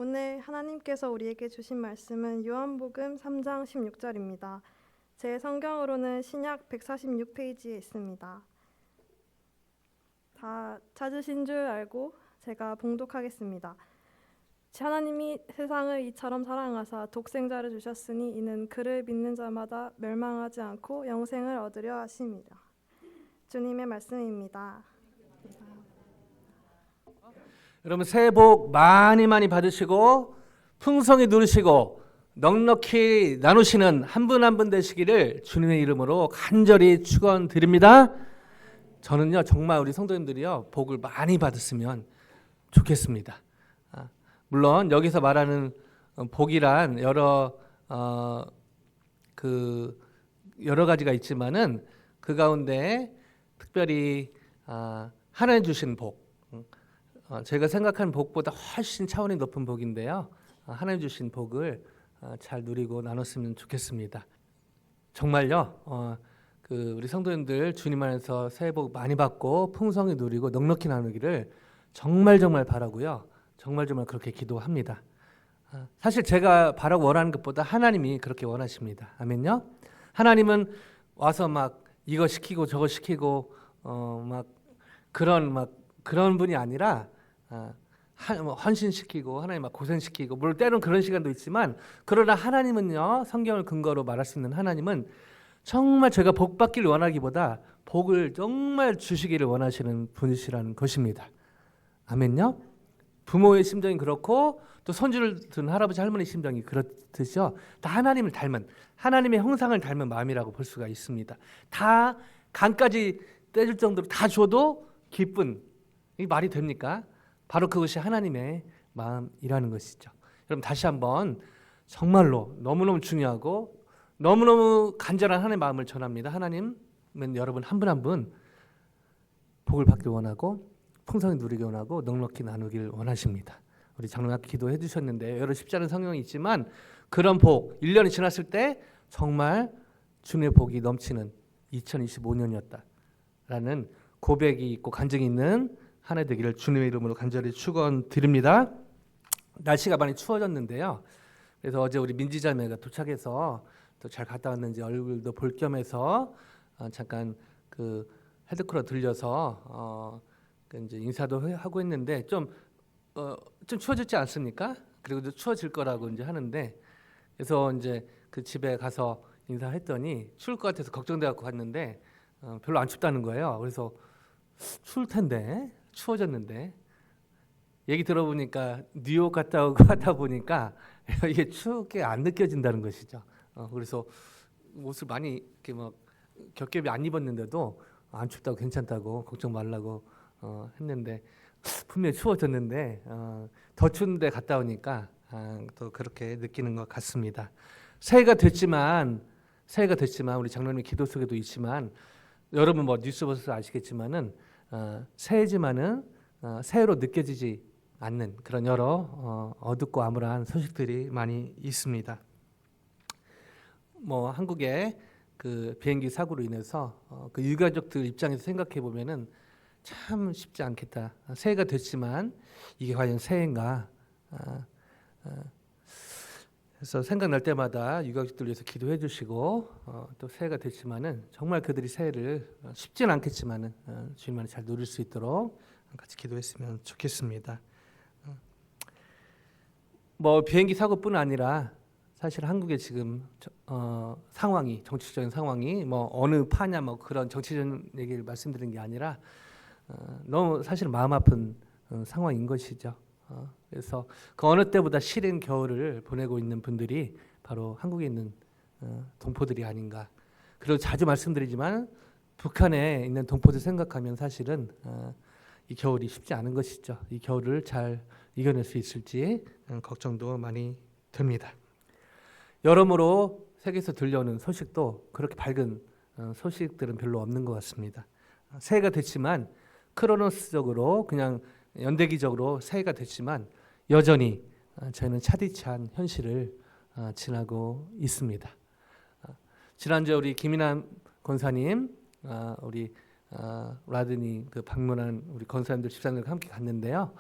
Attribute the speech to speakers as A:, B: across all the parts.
A: 오늘 하나님께서 우리에게 주신 말씀은 요한복음 3장 16절입니다. 제 성경으로는 신약 146페이지에 있습니다. 다 찾으신 줄 알고 제가 봉독하겠습니다. 하나님이 세상을 이처럼 사랑하사 독생자를 주셨으니 이는 그를 믿는 자마다 멸망하지 않고 영생을 얻으려 하심이라. 주님의 말씀입니다.
B: 여러분 새해 복 많이 받으시고 풍성히 누리시고 넉넉히 나누시는 한 분 한 분 되시기를 주님의 이름으로 간절히 축원드립니다. 저는요 정말 우리 성도님들이요 복을 많이 받았으면 좋겠습니다. 물론 여기서 말하는 복이란 여러 가지가 있지만은 그 가운데 특별히 하나님 주신 복, 제가 생각하는 복보다 훨씬 차원이 높은 복인데요. 하나님 주신 복을 잘 누리고 나눴으면 좋겠습니다. 정말요. 우리 성도님들 주님 안에서 새해 복 많이 받고 풍성히 누리고 넉넉히 나누기를 정말 바라고요. 정말 그렇게 기도합니다. 사실 제가 바라고 원하는 것보다 하나님이 그렇게 원하십니다. 아멘요. 하나님은 와서 막 이거 시키고 저거 시키고 그런 분이 아니라 헌신시키고 하나님 막 고생시키고 물론 때로는 그런 시간도 있지만 그러나 하나님은요 성경을 근거로 말할 수 있는 하나님은 정말 제가 복 받기를 원하기보다 복을 정말 주시기를 원하시는 분이시라는 것입니다. 아멘요. 부모의 심정이 그렇고 또 손주를 둔 할아버지 할머니 심정이 그렇듯이요 다 하나님을 닮은 하나님의 형상을 닮은 마음이라고 볼 수가 있습니다. 다 간까지 떼줄 정도로 다 줘도 기쁜, 이 말이 됩니까? 바로 그것이 하나님의 마음이라는 것이죠. 여러분 다시 한번 정말로 너무너무 중요하고 너무너무 간절한 하나님의 마음을 전합니다. 하나님은 여러분 한 분 한 분 복을 받길 원하고 풍성히 누리기 원하고 넉넉히 나누길 원하십니다. 우리 장로님 기도해 주셨는데 여러 쉽지 않은 성경이 있지만 그런 복 1년이 지났을 때 정말 주님의 복이 넘치는 2025년이었다라는 고백이 있고 간증이 있는 한 해 되기를 주님의 이름으로 간절히 축원드립니다. 날씨가 많이 추워졌는데요. 그래서 어제 우리 민지자매가 도착해서 또 잘 갔다 왔는지 얼굴도 볼 겸해서 잠깐 헤드크로 들려서 이제 인사도 하고 했는데 좀 추워졌지 않습니까? 그리고 또 추워질 거라고 이제 하는데 그래서 이제 그 집에 가서 인사했더니 추울 것 같아서 걱정돼 갖고 갔는데 별로 안 춥다는 거예요. 그래서 추울 텐데 추워졌는데 얘기 들어보니까 뉴욕 갔다 오고 하다 보니까 이게 춥게 안 느껴진다는 것이죠. 그래서 옷을 많이 이렇게 막 겹겹이 안 입었는데도 안 춥다고 괜찮다고 걱정 말라고 했는데 분명히 추워졌는데 더 추운데 갔다 오니까 또 그렇게 느끼는 것 같습니다. 새해가 됐지만 우리 장로님 기도 속에도 있지만 여러분 뭐 뉴스 보셔서 아시겠지만은 새해지만은 새해로 느껴지지 않는 그런 여러 어둡고 암울한 소식들이 많이 있습니다. 뭐 한국의 그 비행기 사고로 인해서 그 유가족들 입장에서 생각해 보면은 참 쉽지 않겠다. 새해가 됐지만 이게 과연 새해인가? 그래서 생각날 때마다 유가족들 위해서 기도해 주시고 또 새해가 됐지만은 정말 그들이 새해를 쉽지는 않겠지만은 주님만이 잘 누릴 수 있도록 같이 기도했으면 좋겠습니다. 뭐 비행기 사고뿐 아니라 사실 한국의 지금 상황이 정치적인 상황이 뭐 어느 파냐 뭐 그런 정치적인 얘기를 말씀드리는 게 아니라 너무 사실 마음 아픈 상황인 것이죠. 그래서 그 어느 때보다 시린 겨울을 보내고 있는 분들이 바로 한국에 있는 동포들이 아닌가. 그리고 자주 말씀드리지만 북한에 있는 동포들 생각하면 사실은 이 겨울이 쉽지 않은 것이죠. 이 겨울을 잘 이겨낼 수 있을지 걱정도 많이 됩니다. 여러모로 세계에서 들려오는 소식도 그렇게 밝은 소식들은 별로 없는 것 같습니다. 새해가 됐지만 크로노스적으로 그냥 연대기적으로 새해가 됐지만 여전히 저희는 차디찬 현실을 지나고 있습니다. 지난주에 우리 김인환 권사님, 우리 라드니 그 방문한 우리 권사님들 집사님들과 함께 갔는데요.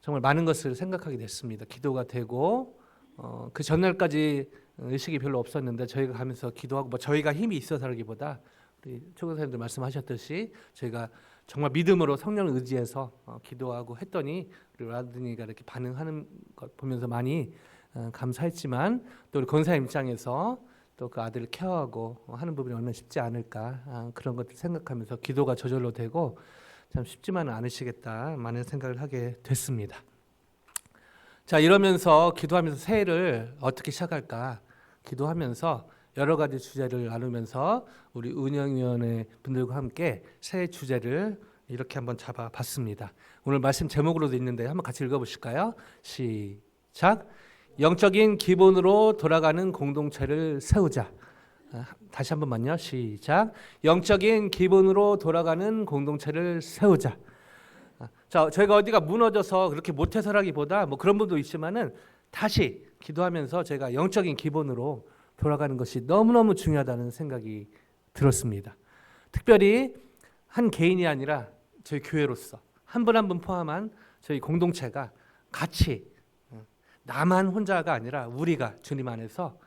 B: 정말 많은 것을 생각하게 됐습니다. 기도가 되고 그 전날까지 의식이 별로 없었는데 저희가 가면서 기도하고 뭐 저희가 힘이 있어서라기보다 우리 초교사님들 말씀하셨듯이 저희가 정말 믿음으로 성령을 의지해서 기도하고 했더니 우리 라드니가 이렇게 반응하는 것 보면서 많이 감사했지만 또 우리 권사님 입장에서 또 그 아들을 케어하고 하는 부분이 얼마나 쉽지 않을까 그런 것들 생각하면서 기도가 저절로 되고 참 쉽지만은 않으시겠다 많은 생각을 하게 됐습니다. 자, 이러면서 기도하면서 새해를 어떻게 시작할까 기도하면서 여러 가지 주제를 나누면서 우리 운영위원회 분들과 함께 새해 주제를 이렇게 한번 잡아봤습니다. 오늘 말씀 제목으로도 있는데 한번 같이 읽어보실까요? 시작. 영적인 기본으로 돌아가는 공동체를 세우자. 다시 한 번만요. 시작. 영적인 기본으로 돌아가는 공동체를 세우자. 자, 저희가 어디가 무너져서 그렇게 못해서라기보다 뭐 그런 분도 있지만은 다시 기도하면서 제가 영적인 기본으로 돌아가는 것이 너무너무 중요하다는 생각이 들었습니다. 특별히 한 개인이 아니라 저희 교회로서 한 분 한 분 포함한 저희 공동체가 같이 나만 혼자가 아니라 우리가 주님 안에서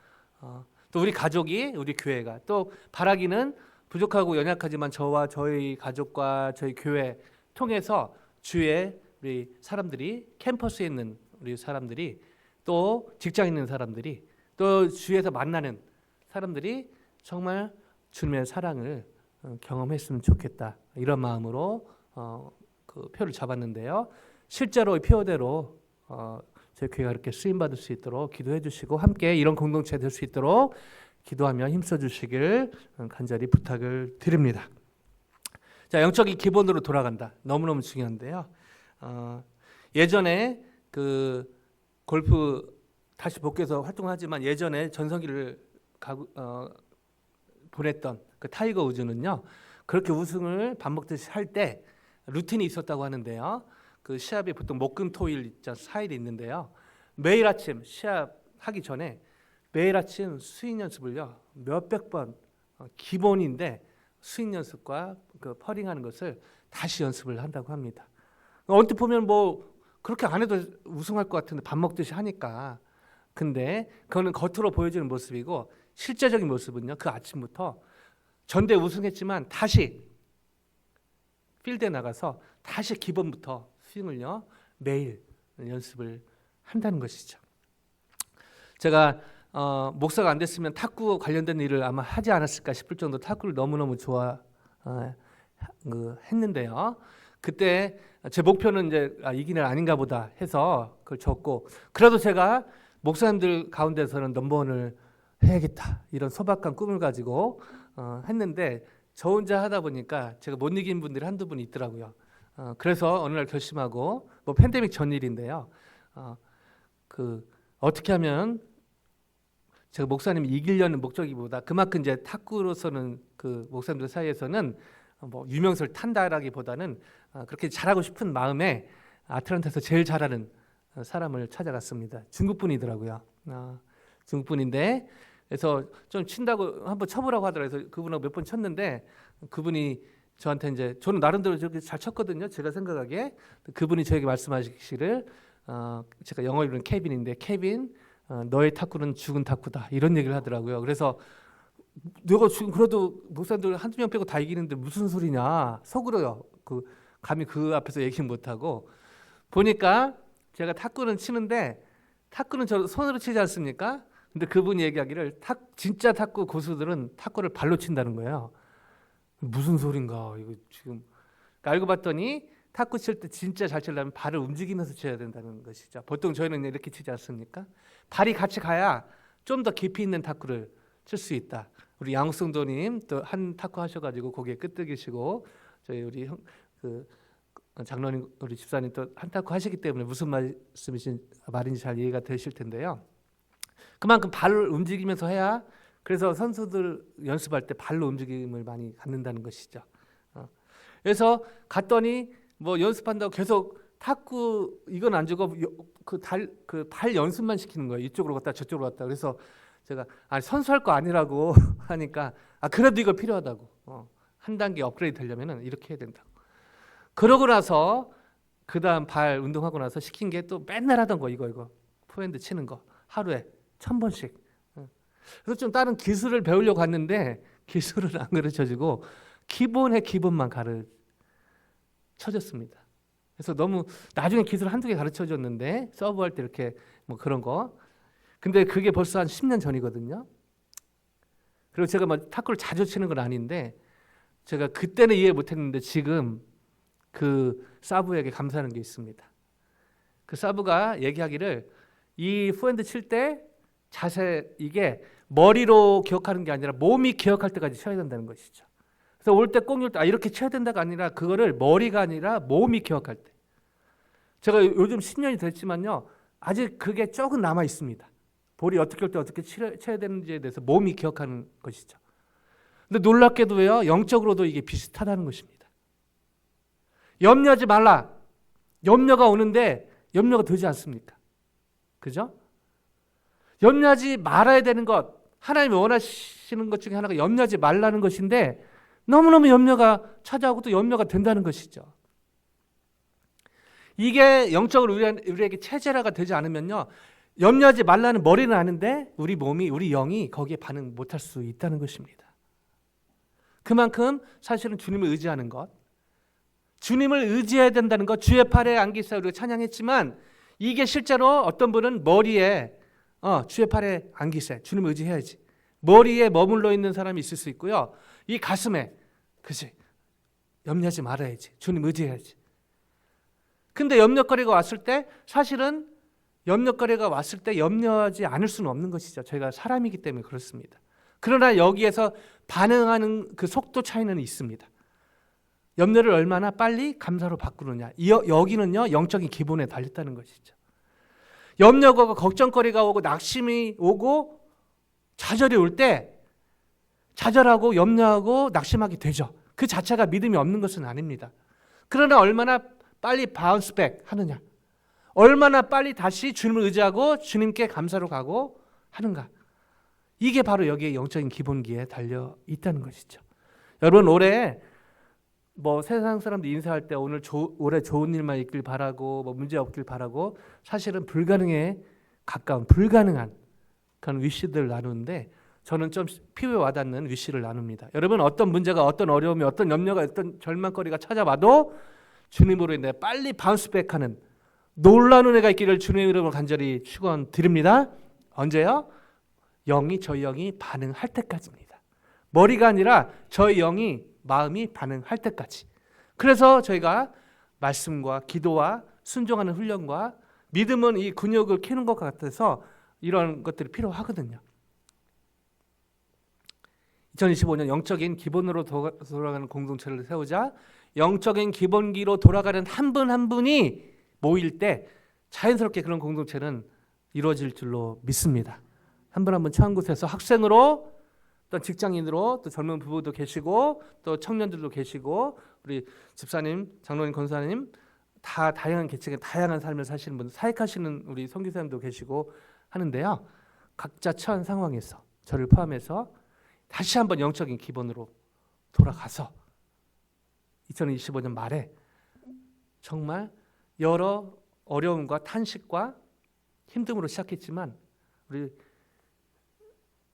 B: 또 우리 가족이 우리 교회가 또 바라기는 부족하고 연약하지만 저와 저희 가족과 저희 교회 통해서 주위에 우리 사람들이 캠퍼스에 있는 우리 사람들이 또 직장에 있는 사람들이 또 주위에서 만나는 사람들이 정말 주님의 사랑을 경험했으면 좋겠다 이런 마음으로 그 표를 잡았는데요. 실제로 이 표대로 저희 교회가 이렇게 쓰임 받을 수 있도록 기도해 주시고 함께 이런 공동체 될 수 있도록 기도하며 힘써 주시길 간절히 부탁을 드립니다. 자, 영적인 기본으로 돌아간다. 너무너무 중요한데요. 예전에 그 골프 다시 복귀해서 활동하지만 예전에 전성기를 보냈던 그 타이거 우즈는요. 그렇게 우승을 밥 먹듯이 할 때 루틴이 있었다고 하는데요. 그 시합이 보통 목금토일 4일이 있는데요. 매일 아침 시합하기 전에 매일 아침 스윙 연습을요. 몇백 번 기본인데 스윙 연습과 그 퍼링하는 것을 다시 연습을 한다고 합니다. 언뜻 보면 뭐 그렇게 안 해도 우승할 것 같은데 밥 먹듯이 하니까. 근데 그거는 겉으로 보여지는 모습이고 실제적인 모습은요. 그 아침부터 전대 우승했지만 다시 필드에 나가서 다시 기본부터 스윙을요. 매일 연습을 한다는 것이죠. 제가 목사가 안 됐으면 탁구 관련된 일을 아마 하지 않았을까 싶을 정도 탁구를 너무너무 했는데요. 그때 제 목표는 이제 이기는 아닌가 보다 해서 그걸 적고 그래도 제가 목사님들 가운데서는 넘버원을 해야겠다 이런 소박한 꿈을 가지고 했는데 저 혼자 하다 보니까 제가 못 이긴 분들이 한두 분 있더라고요. 그래서 어느 날 결심하고 뭐 팬데믹 전 일인데요. 어떻게 하면 제가 목사님이 이기려는 목적이보다 그만큼 이제 탁구로서는 그 목사님들 사이에서는 뭐 유명세를 탄다라기보다는 그렇게 잘하고 싶은 마음에 아틀란타에서 제일 잘하는 사람을 찾아갔습니다. 중국 분이더라고요. 중국 분인데 그래서 좀 친다고 한번 쳐보라고 하더라고요. 그래서 그분하고 몇 번 쳤는데 그분이 저한테 이제 저는 나름대로 저렇게 잘 쳤거든요. 제가 생각하기에 그분이 저에게 말씀하시기를 제가 영어 이름은 케빈인데 케빈 너의 탁구는 죽은 탁구다 이런 얘기를 하더라고요. 그래서 내가 지금 그래도 목사님들 한두 명 빼고 다 이기는데 무슨 소리냐 속으로요. 감히 그 앞에서 얘기 못하고 보니까 제가 탁구는 치는데 탁구는 저 손으로 치지 않습니까? 근데 그분이 얘기하기를 진짜 탁구 고수들은 탁구를 발로 친다는 거예요. 무슨 소린가 이거 지금 알고 봤더니 탁구 칠 때 진짜 잘 치려면 발을 움직이면서 쳐야 된다는 것이죠. 보통 저희는 이렇게 치지 않습니까? 발이 같이 가야 좀 더 깊이 있는 탁구를 칠 수 있다. 우리 양성도님 또 한 탁구 하셔가지고 거기에 끄떡이시고 저희 우리 장로님 우리 집사님 또 한 탁구 하시기 때문에 무슨 말인지 잘 이해가 되실 텐데요. 그만큼 발을 움직이면서 해야 그래서 선수들 연습할 때 발로 움직임을 많이 갖는다는 것이죠. 그래서 갔더니 뭐 연습한다고 계속 탁구 이건 안 주고 발 연습만 시키는 거예요. 이쪽으로 갔다 저쪽으로 갔다. 그래서 제가 선수할 거 아니라고 하니까 그래도 이거 필요하다고 한 단계 업그레이드 되려면은 이렇게 해야 된다고. 그러고 나서 그다음 발 운동하고 나서 시킨 게 또 맨날 하던 거 이거 포핸드 치는 거 하루에 1000번씩. 그래서 좀 다른 기술을 배우려고 했는데 기술은 안 가르쳐주고 기본의 기본만 가르쳐줬습니다. 그래서 너무 나중에 기술 한두 개 가르쳐줬는데 서브할 때 이렇게 뭐 그런 거. 근데 그게 벌써 한 10년 전이거든요. 그리고 제가 뭐 탁구를 자주 치는 건 아닌데 제가 그때는 이해 못했는데 지금 그 사부에게 감사하는 게 있습니다. 그 사부가 얘기하기를 이 포핸드 칠 때 자세 이게 머리로 기억하는 게 아니라 몸이 기억할 때까지 쳐야 된다는 것이죠. 그래서 올 때 꼭 올 때 이렇게 쳐야 된다가 아니라 그거를 머리가 아니라 몸이 기억할 때. 제가 요즘 10년이 됐지만요. 아직 그게 조금 남아 있습니다. 볼이 어떻게 올 때 어떻게 쳐야 되는지에 대해서 몸이 기억하는 것이죠. 근데 놀랍게도요. 영적으로도 이게 비슷하다는 것입니다. 염려하지 말라. 염려가 오는데 염려가 되지 않습니까? 그죠? 염려하지 말아야 되는 것, 하나님이 원하시는 것 중에 하나가 염려하지 말라는 것인데 너무너무 염려가 찾아오고 또 염려가 된다는 것이죠. 이게 영적으로 우리에게 체제라가 되지 않으면요. 염려하지 말라는 머리는 아는데 우리 몸이, 우리 영이 거기에 반응 못할 수 있다는 것입니다. 그만큼 사실은 주님을 의지하는 것, 주님을 의지해야 된다는 것, 주의 팔에 안기사 우리가 찬양했지만 이게 실제로 어떤 분은 머리에 주의 팔에 안기세 주님을 의지해야지 머리에 머물러 있는 사람이 있을 수 있고요. 이 가슴에 그지 염려하지 말아야지 주님 의지해야지. 근데 염려거리가 왔을 때 사실은 염려거리가 왔을 때 염려하지 않을 수는 없는 것이죠. 저희가 사람이기 때문에 그렇습니다. 그러나 여기에서 반응하는 그 속도 차이는 있습니다. 염려를 얼마나 빨리 감사로 바꾸느냐. 여기는요 영적인 기본에 달렸다는 것이죠. 염려가 오고 걱정거리가 오고 낙심이 오고 좌절이 올 때 좌절하고 염려하고 낙심하게 되죠. 그 자체가 믿음이 없는 것은 아닙니다. 그러나 얼마나 빨리 바운스백 하느냐, 얼마나 빨리 다시 주님을 의지하고 주님께 감사로 가고 하는가, 이게 바로 여기에 영적인 기본기에 달려 있다는 것이죠. 여러분 올해 뭐 세상 사람들 인사할 때 오늘 올해 좋은 일만 있길 바라고 뭐 문제 없길 바라고 사실은 불가능에 가까운 불가능한 그런 위시들을 나누는데 저는 좀 피부에 와닿는 위시를 나눕니다. 여러분 어떤 문제가 어떤 어려움이 어떤 염려가 어떤 절망거리가 찾아와도 주님으로 인해 빨리 바운스백하는 놀라운 은혜가 있기를 주님의 이름으로 간절히 축원드립니다. 언제요? 저희 영이 반응할 때까지입니다. 머리가 아니라 저희 영이 마음이 반응할 때까지. 그래서 저희가 말씀과 기도와 순종하는 훈련과 믿음은 이 근육을 키우는 것 같아서 이런 것들이 필요하거든요. 2025년 영적인 기본으로 돌아가는 공동체를 세우자 영적인 기본기로 돌아가는 한 분 한 분이 모일 때 자연스럽게 그런 공동체는 이루어질 줄로 믿습니다. 한 분 한 분 처한 곳에서 학생으로 또 직장인으로 또 젊은 부부도 계시고 또 청년들도 계시고 우리 집사님, 장로님, 권사님 다 다양한 계층의 다양한 삶을 사시는 분들, 사역하시는 우리 선교사님도 계시고 하는데요. 각자 처한 상황에서 저를 포함해서 다시 한번 영적인 기본으로 돌아가서 2025년 말에 정말 여러 어려움과 탄식과 힘듦으로 시작했지만 우리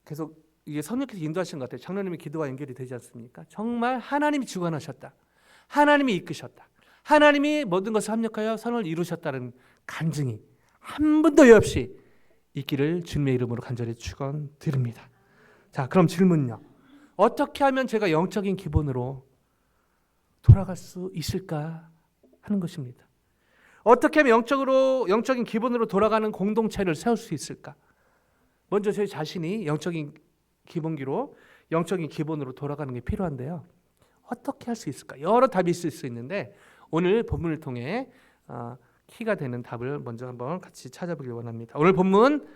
B: 계속 이게 성령께서 인도하신 것 같아요. 장로님의 기도와 연결이 되지 않습니까? 정말 하나님이 주관하셨다. 하나님이 이끄셨다. 하나님이 모든 것을 합력하여 선을 이루셨다는 간증이 한 분도 여 없이 있기를 주님의 이름으로 간절히 축원드립니다. 자, 그럼 질문요. 어떻게 하면 제가 영적인 기본으로 돌아갈 수 있을까 하는 것입니다. 어떻게 하면 영적인 기본으로 돌아가는 공동체를 세울 수 있을까? 먼저 저희 자신이 영적인 기본기로 영적인 기본으로 돌아가는 게 필요한데요. 어떻게 할 수 있을까? 여러 답이 있을 수 있는데 오늘 본문을 통해 키가 되는 답을 먼저 한번 같이 찾아보길 원합니다. 오늘 본문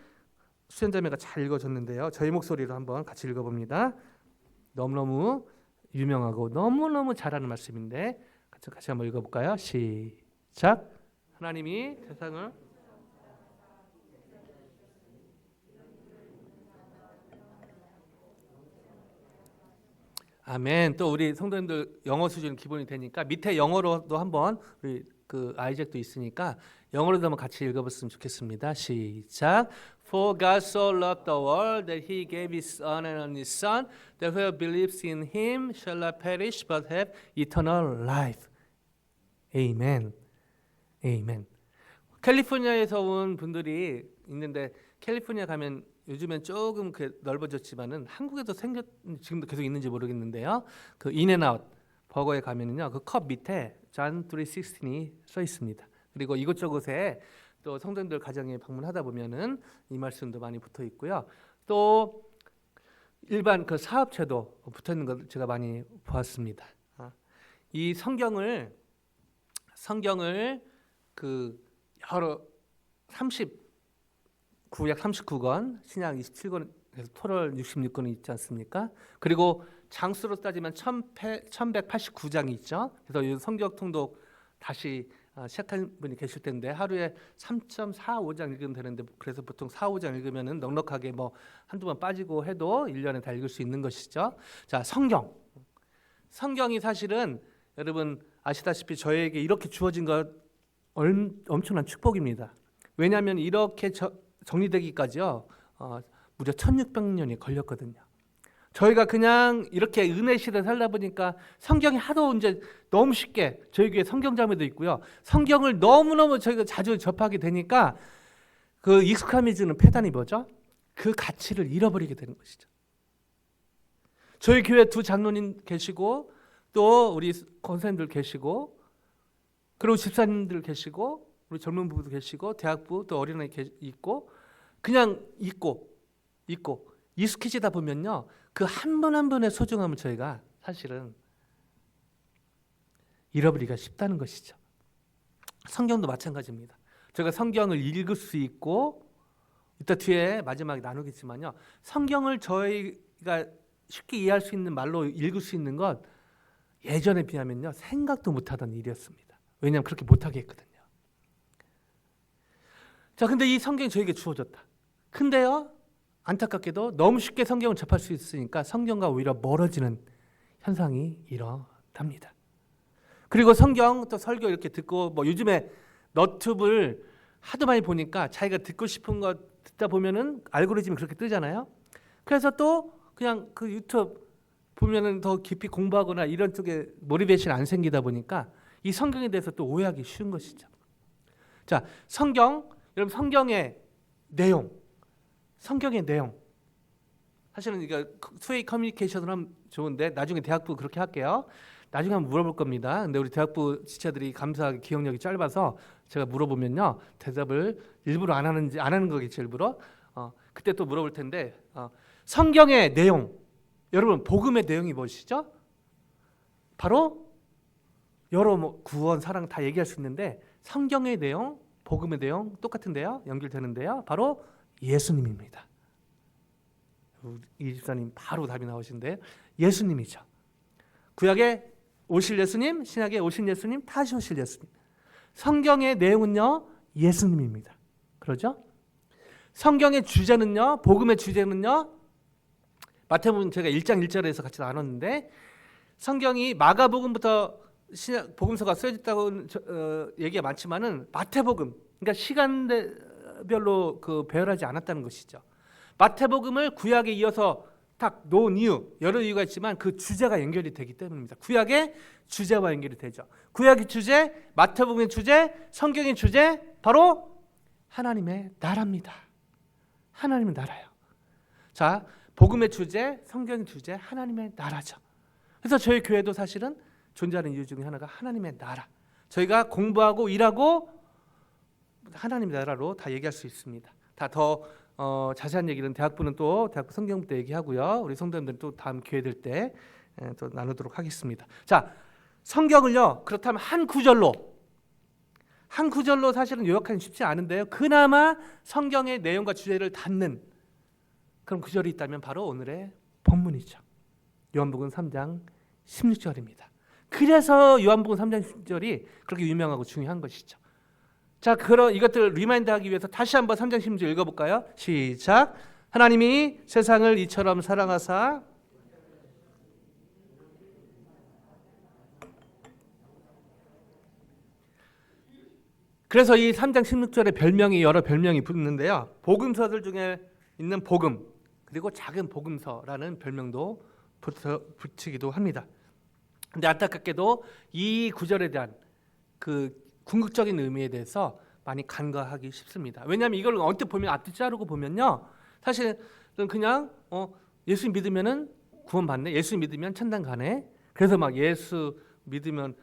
B: 수연자매가 잘 읽어줬는데요. 저희 목소리로 한번 같이 읽어봅니다. 너무너무 유명하고 너무너무 잘하는 말씀인데 같이 한번 읽어볼까요? 시작. 하나님이 세상을 아멘. 또 우리 성도님들 영어 수준 기본이 되니까 밑에 영어로도 한번 우리 그 아이작도 있으니까 영어로도 한번 같이 읽어봤으면 좋겠습니다. 시작. For God so loved the world that he gave his son and only son, that whoever believes in him shall not perish but have eternal life. Amen. Amen. 캘리포니아에서 온 분들이 있는데 캘리포니아 가면 요즘엔 조금 넓어졌지만은 한국에도 지금도 계속 있는지 모르겠는데요. 그 인앤아웃 버거에 가면은요, 그 컵 밑에 John 3:16이 써 있습니다. 그리고 이곳저곳에 또 성도님들 가정에 방문하다 보면은 이 말씀도 많이 붙어 있고요. 또 일반 그 사업체도 붙어 있는 걸 제가 많이 보았습니다. 이 성경을 그 여러 구약 39권, 신약 27권에서 토럴 66권이 있지 않습니까? 그리고 장수로 따지면 1189장이 있죠. 그래서 이 성경 통독 다시 시작한 분이 계실 텐데 하루에 3.45장 읽으면 되는데, 그래서 보통 4-5장 읽으면은 넉넉하게 뭐 한두 번 빠지고 해도 1년에 다 읽을 수 있는 것이죠. 자, 성경이 사실은 여러분 아시다시피 저에게 이렇게 주어진 것 엄청난 축복입니다. 왜냐하면 이렇게 정리되기까지요, 무려 1600년이 걸렸거든요. 저희가 그냥 이렇게 은혜 시대에 살다 보니까 성경이 하도 이제 너무 쉽게, 저희 교회 성경자매도 있고요, 성경을 너무너무 저희가 자주 접하게 되니까 그 익숙함이 주는 폐단이 뭐죠? 그 가치를 잃어버리게 되는 것이죠. 저희 교회 두 장로님 계시고 또 우리 권사님들 계시고 그리고 집사님들 계시고 우리 젊은 부부도 계시고 대학부 또 어린아이 있고 그냥 있고 익숙해지다 보면요, 그 한 분 한 분의 소중함을 저희가 사실은 잃어버리기가 쉽다는 것이죠. 성경도 마찬가지입니다. 저희가 성경을 읽을 수 있고, 이따 뒤에 마지막에 나누겠지만요, 성경을 저희가 쉽게 이해할 수 있는 말로 읽을 수 있는 것 예전에 비하면요 생각도 못하던 일이었습니다. 왜냐하면 그렇게 못하게 했거든요. 자, 근데 이 성경이 저에게 주어졌다. 근데요, 안타깝게도 너무 쉽게 성경을 접할 수 있으니까 성경과 오히려 멀어지는 현상이 일어납니다. 그리고 성경 또 설교 이렇게 듣고, 뭐 요즘에 너튜브를 하도 많이 보니까 자기가 듣고 싶은 거 듣다 보면은 알고리즘이 그렇게 뜨잖아요. 그래서 또 그냥 그 유튜브 보면은 더 깊이 공부하거나 이런 쪽에 모티베이션이 안 생기다 보니까 이 성경에 대해서 또 오해하기 쉬운 것이죠. 자, 여러분 성경의 내용. 사실은 이거 투웨이 커뮤니케이션을 하면 좋은데 나중에 대학부 그렇게 할게요. 나중에 한번 물어볼 겁니다. 근데 우리 대학부 지체들이 감사하게 기억력이 짧아서 제가 물어보면요, 대답을 일부러 안 하는 거겠죠, 일부러. 그때 또 물어볼 텐데, 성경의 내용, 여러분 복음의 내용이 무엇이죠? 바로 여러 구원, 사랑 다 얘기할 수 있는데 성경의 내용, 복음의 내용 똑같은데요, 연결되는데요, 바로 예수님입니다. 이 집사님 바로 답이 나오신데 예수님이죠. 구약에 오실 예수님, 신약에 오신 예수님, 다시 오실 예수님. 성경의 내용은요 예수님입니다. 그러죠? 성경의 주제는요, 복음의 주제는요, 마태복음 제가 1장 1절에서 같이 나눴는데, 성경이 마가복음부터 복음서가 쓰여졌다고 얘기가 많지만은 마태복음, 그러니까 시간별로 그 배열하지 않았다는 것이죠. 마태복음을 구약에 이어서 딱 놓은 이유, 여러 이유가 있지만 그 주제가 연결이 되기 때문입니다. 구약의 주제와 연결이 되죠. 구약의 주제, 마태복음의 주제, 성경의 주제, 바로 하나님의 나라입니다. 하나님의 나라요. 자, 복음의 주제, 성경의 주제, 하나님의 나라죠. 그래서 저희 교회도 사실은 존재하는 이유 중에 하나가 하나님의 나라. 저희가 공부하고 일하고 하나님의 나라로 다 얘기할 수 있습니다. 다 더 자세한 얘기는 대학부는 또 대학부 성경부 때 얘기하고요. 우리 성도님들은 또 다음 기회 될 때 또 나누도록 하겠습니다. 자, 성경을요, 그렇다면 한 구절로 사실은 요약하기 쉽지 않은데요, 그나마 성경의 내용과 주제를 닿는 그런 구절이 있다면 바로 오늘의 본문이죠. 요한복음 3장 16절입니다. 그래서 요한복음 3장 16절이 그렇게 유명하고 중요한 것이죠. 자, 그런 이것들을 리마인드하기 위해서 다시 한번 3장 16절 읽어볼까요? 시작. 하나님이 세상을 이처럼 사랑하사 그래서 이 3장 16절에 별명이 여러 별명이 붙는데요. 복음서들 중에 있는 복음 그리고 작은 복음서라는 별명도 붙이기도 합니다. 근데 안타깝게도 이 구절에 대한 그 궁극적인 의미에 대해서 많이 간과하기 쉽습니다. 왜냐하면 이걸 언뜻 보면 앞뒤 자르고 보면요, 사실은 그냥 예수 믿으면은 구원받네, 예수 믿으면 천당 가네. 그래서 막 예수 믿으면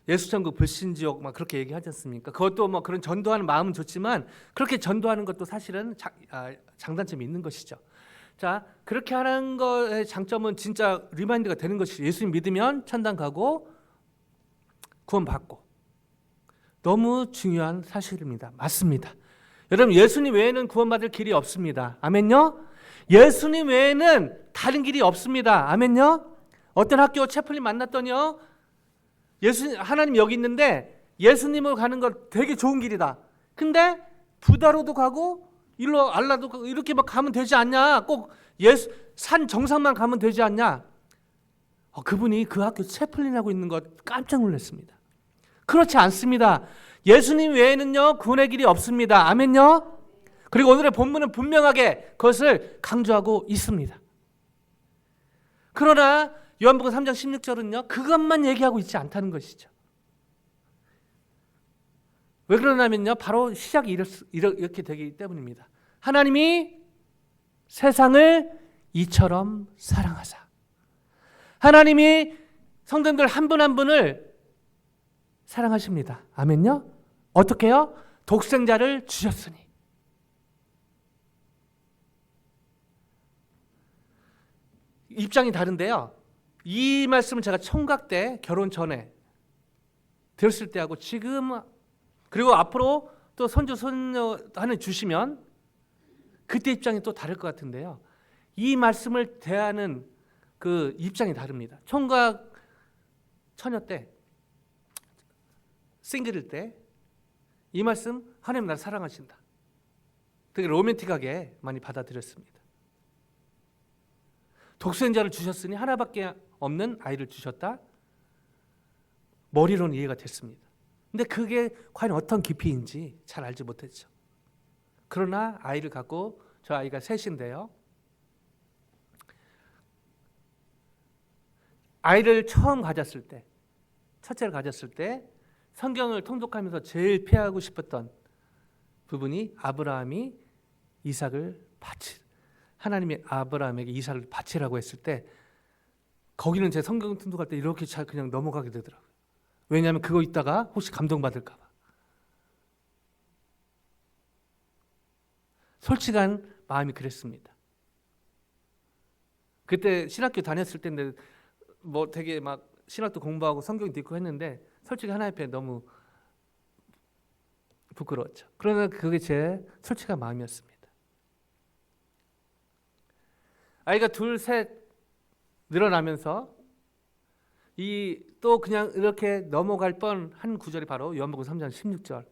B: 예수 천국 불신지옥 막 그렇게 얘기하지 않습니까? 그것도 뭐 그런 전도하는 마음은 좋지만 그렇게 전도하는 것도 사실은 장단점이 있는 것이죠. 자, 그렇게 하는 거의 장점은 진짜 리마인드가 되는 것이죠. 예수 믿으면 천당 가고 구원받고. 너무 중요한 사실입니다. 맞습니다. 여러분, 예수님 외에는 구원받을 길이 없습니다. 아멘요? 예수님 외에는 다른 길이 없습니다. 아멘요? 어떤 학교 채플린 만났더니요, 하나님 여기 있는데 예수님을 가는 거 되게 좋은 길이다. 근데 부다로도 가고 일로 알라도 가고 이렇게 막 가면 되지 않냐? 꼭 산 정상만 가면 되지 않냐? 그분이 그 학교 채플린하고 있는 것 깜짝 놀랐습니다. 그렇지 않습니다. 예수님 외에는요, 구원의 길이 없습니다. 아멘요? 그리고 오늘의 본문은 분명하게 그것을 강조하고 있습니다. 그러나 요한복음 3장 16절은요, 그것만 얘기하고 있지 않다는 것이죠. 왜 그러냐면요, 바로 시작이 이렇게 되기 때문입니다. 하나님이 세상을 이처럼 사랑하사. 하나님이 성도님들 한 분 한 분을 사랑하십니다. 아멘요? 어떻게요? 독생자를 주셨으니. 입장이 다른데요, 이 말씀을 제가 총각 때 결혼 전에 들었을 때하고 지금 그리고 앞으로 또 손주 손녀 하나 주시면 그때 입장이 또 다를 것 같은데요, 이 말씀을 대하는 그 입장이 다릅니다. 총각 처녀 때, 싱글일 때 이 말씀, 하나님 나를 사랑하신다, 되게 로맨틱하게 많이 받아들였습니다. 독생자를 주셨으니 하나밖에 없는 아이를 주셨다, 머리로는 이해가 됐습니다. 근데 그게 과연 어떤 깊이인지 잘 알지 못했죠. 그러나 아이를 갖고, 저 아이가 셋인데요, 아이를 처음 가졌을 때, 첫째를 가졌을 때 성경을 통독하면서 제일 피하고 싶었던 부분이 아브라함이 이삭을 하나님이 아브라함에게 이삭을 바치라고 했을 때, 거기는 제 성경 통독할 때 이렇게 잘 그냥 넘어가게 되더라고요. 왜냐하면 그거 있다가 혹시 감동받을까 봐. 솔직한 마음이 그랬습니다. 그때 신학교 다녔을 때인데 뭐 되게 막 신학도 공부하고 성경도 읽고 했는데 솔직히 하나님 앞에 너무 부끄러웠죠. 그러나 그게 제 솔직한 마음이었습니다. 아이가 둘, 셋 늘어나면서 이 또 그냥 이렇게 넘어갈 뻔한 구절이 바로 요한복음 3장 16절.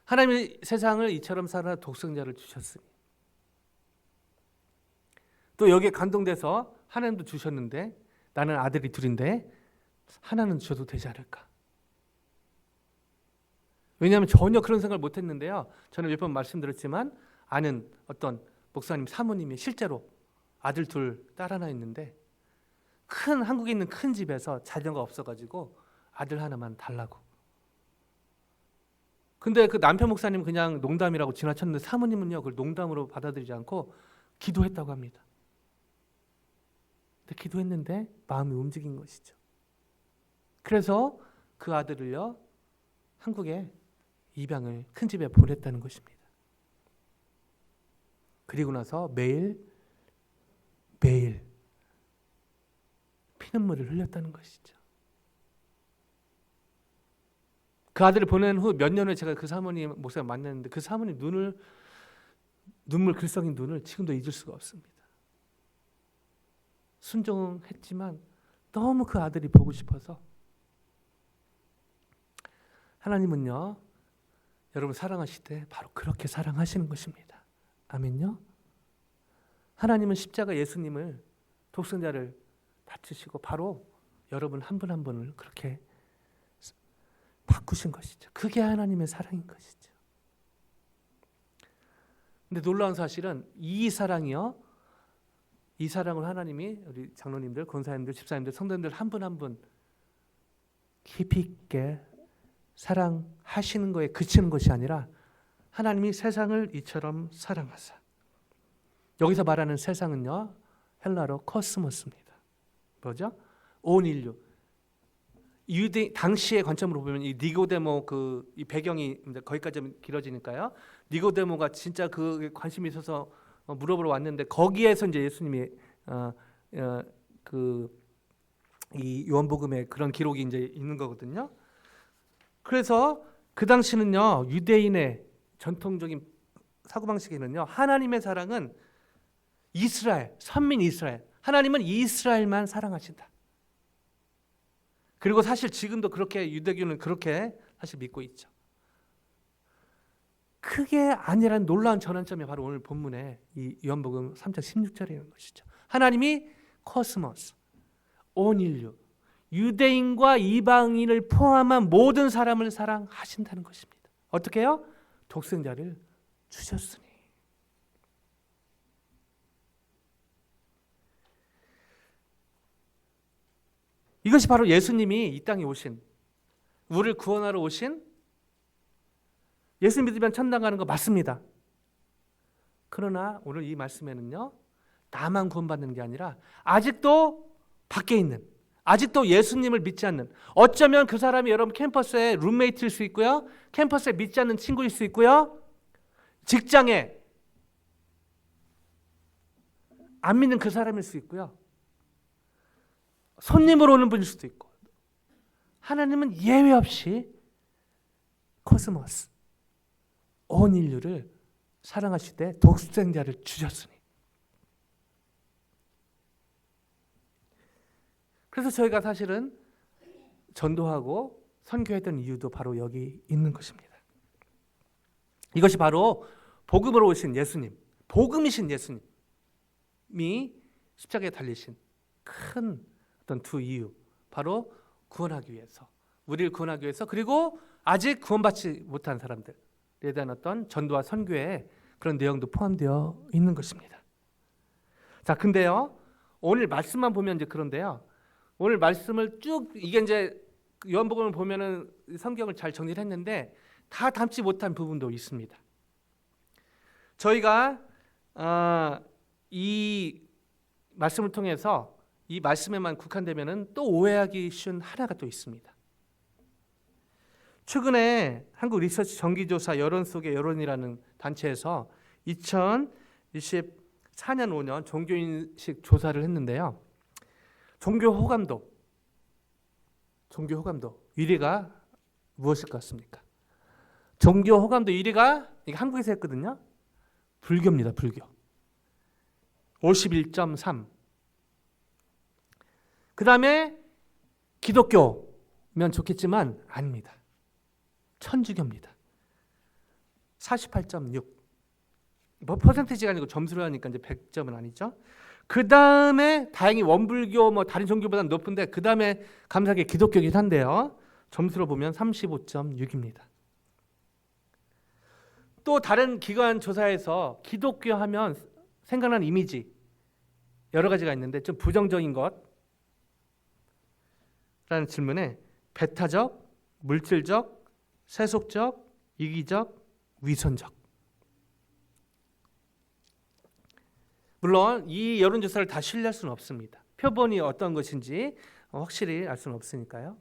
B: 하나님이 세상을 이처럼 사랑하 독생자를 주셨으니. 또 여기에 감동돼서 하나님도 주셨는데 나는 아들이 둘인데 하나는 주셔도 되지 않을까. 왜냐하면 전혀 그런 생각을 못했는데요, 저는 몇 번 말씀드렸지만 아는 어떤 목사님 사모님이 실제로 아들 둘, 딸 하나 있는데 한국에 있는 큰 집에서 자녀가 없어가지고 아들 하나만 달라고. 근데 그 남편 목사님은 그냥 농담이라고 지나쳤는데 사모님은요, 그걸 농담으로 받아들이지 않고 기도했다고 합니다. 근데 기도했는데 마음이 움직인 것이죠. 그래서 그 아들을요, 한국에 입양을 큰 집에 보냈다는 것입니다. 그리고 나서 매일 피눈물을 흘렸다는 것이죠. 그 아들을 보낸 후 몇 년 후에 제가 그 사모님 목사님 만났는데 그 사모님 눈물 글썽인 눈을 지금도 잊을 수가 없습니다. 순종했지만 너무 그 아들이 보고 싶어서. 하나님은요, 여러분 사랑하실 때 바로 그렇게 사랑하시는 것입니다. 아멘요? 하나님은 십자가 예수님을, 독생자를 바치시고 바로 여러분 한 분 한 분을 그렇게 바꾸신 것이죠. 그게 하나님의 사랑인 것이죠. 근데 놀라운 사실은 이 사랑이요, 이 사랑을 하나님이 우리 장로님들, 권사님들, 집사님들, 성도님들 한 분 한 분 깊이 있게 사랑하시는 거에 그치는 것이 아니라 하나님이 세상을 이처럼 사랑하사. 여기서 말하는 세상은요, 헬라로 코스모스입니다. 뭐죠? 온 인류. 유대 당시의 관점으로 보면 이 니고데모 이 배경이 거기까지 좀 길어지니까요. 니고데모가 진짜 그 관심이 있어서 물어보러 왔는데 거기에서 이제 예수님이 이 요한복음에 그런 기록이 이제 있는 거거든요. 그래서 그 당시는요, 유대인의 전통적인 사고방식에는요, 하나님의 사랑은 이스라엘, 선민 이스라엘, 하나님은 이스라엘만 사랑하신다. 그리고 사실 지금도 그렇게 유대교는 그렇게 사실 믿고 있죠. 그게 아니라는 놀라운 전환점이 바로 오늘 본문에 이 요한복음 3장 16절에 있는 것이죠. 하나님이 코스모스, 온 인류, 유대인과 이방인을 포함한 모든 사람을 사랑하신다는 것입니다. 어떻게 해요? 독생자를 주셨으니. 이것이 바로 예수님이 이 땅에 오신, 우리를 구원하러 오신, 예수 믿으면 천당 가는 거 맞습니다. 그러나 오늘 이 말씀에는요, 나만 구원받는 게 아니라 아직도 밖에 있는, 아직도 예수님을 믿지 않는, 어쩌면 그 사람이 여러분 캠퍼스의 룸메이트일 수 있고요, 캠퍼스에 믿지 않는 친구일 수 있고요, 직장에 안 믿는 그 사람일 수 있고요, 손님으로 오는 분일 수도 있고, 하나님은 예외 없이 코스모스, 온 인류를 사랑하시되 독생자를 주셨으니. 그래서 저희가 사실은 전도하고 선교했던 이유도 바로 여기 있는 것입니다. 이것이 바로 복음으로 오신 예수님, 복음이신 예수님이 십자가에 달리신 큰 어떤 두 이유, 바로 구원하기 위해서, 우리를 구원하기 위해서, 그리고 아직 구원받지 못한 사람들에 대한 어떤 전도와 선교의 그런 내용도 포함되어 있는 것입니다. 자, 근데요, 오늘 말씀만 보면 이제 그런데요, 오늘 말씀을 쭉, 이게 이제 요한복음을 보면은 성경을 잘 정리를 했는데 다 담지 못한 부분도 있습니다. 저희가 이 말씀을 통해서 이 말씀에만 국한되면은 또 오해하기 쉬운 하나가 또 있습니다. 최근에 한국 리서치 정기조사 여론 속의 여론이라는 단체에서 2024년 5년 종교인식 조사를 했는데요. 종교 호감도 1위가 무엇일 것 같습니까? 종교 호감도 1위가 이게 한국에서 했거든요. 불교입니다. 불교. 51.3. 그 다음에 기독교면 좋겠지만 아닙니다. 천주교입니다. 48.6. 뭐 퍼센티지가 아니고 점수로 하니까 이제 100점은 아니죠. 그 다음에 다행히 원불교 뭐 다른 종교보다는 높은데 그 다음에 감사하게 기독교이긴 한데요. 점수로 보면 35.6입니다. 또 다른 기관 조사에서 기독교 하면 생각나는 이미지 여러 가지가 있는데 좀 부정적인 것라는 질문에 배타적, 물질적, 세속적, 이기적, 위선적. 물론 이 여론조사를 다 신뢰할 수는 없습니다. 표본이 어떤 것인지 확실히 알 수는 없으니까요.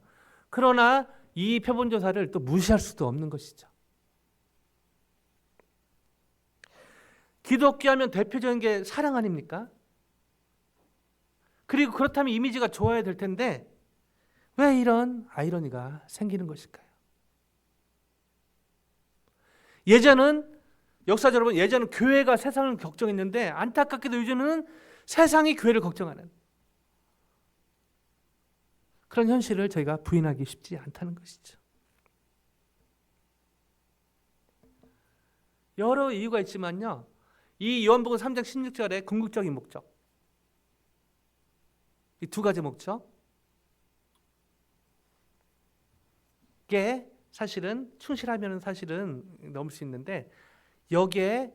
B: 그러나 이 표본조사를 또 무시할 수도 없는 것이죠. 기독교 하면 대표적인 게 사랑 아닙니까? 그리고 그렇다면 이미지가 좋아야 될 텐데 왜 이런 아이러니가 생기는 것일까요? 역사적으로 예전은 교회가 세상을 걱정했는데 안타깝게도 요즘은 세상이 교회를 걱정하는 그런 현실을 저희가 부인하기 쉽지 않다는 것이죠. 여러 이유가 있지만요. 이 요한복음 3장 16절의 궁극적인 목적, 이 두 가지 목적에 사실은 충실하면 사실은 넘을 수 있는데 여기에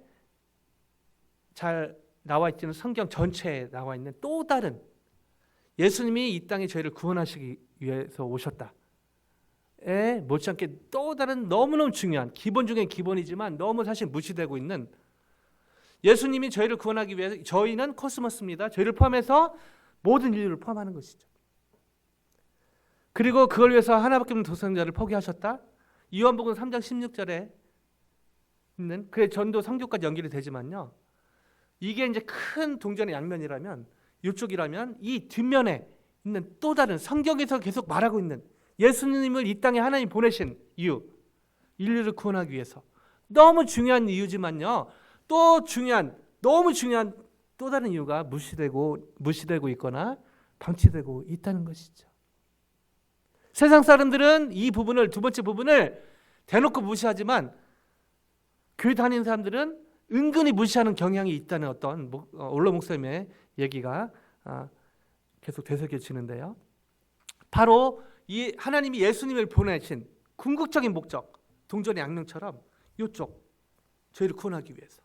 B: 잘 나와 있지는 성경 전체에 나와 있는 또 다른 예수님이 이 땅에 저희를 구원하시기 위해서 오셨다. 못지않게 또 다른 너무너무 중요한 기본 중에 기본이지만 너무 사실 무시되고 있는 예수님이 저희를 구원하기 위해서 저희는 코스모스입니다. 저희를 포함해서 모든 인류를 포함하는 것이죠. 그리고 그걸 위해서 하나밖에 없는 독생자를 포기하셨다. 요한복음 3장 16절에 있는 그의 전도 성교까지 연결이 되지만요. 이게 이제 큰 동전의 양면이라면 이쪽이라면 이 뒷면에 있는 또 다른 성경에서 계속 말하고 있는 예수님을 이 땅에 하나님 보내신 이유, 인류를 구원하기 위해서 너무 중요한 이유지만요. 또 중요한 너무 중요한 또 다른 이유가 무시되고 있거나 방치되고 있다는 것이죠. 세상 사람들은 이 부분을 두 번째 부분을 대놓고 무시하지만 교회 다니는 사람들은 은근히 무시하는 경향이 있다는 어떤 올로 목사님의 얘기가 계속 되새겨지는데요. 바로 이 하나님이 예수님을 보내신 궁극적인 목적, 동전의 양면처럼 이쪽 저희를 구원하기 위해서.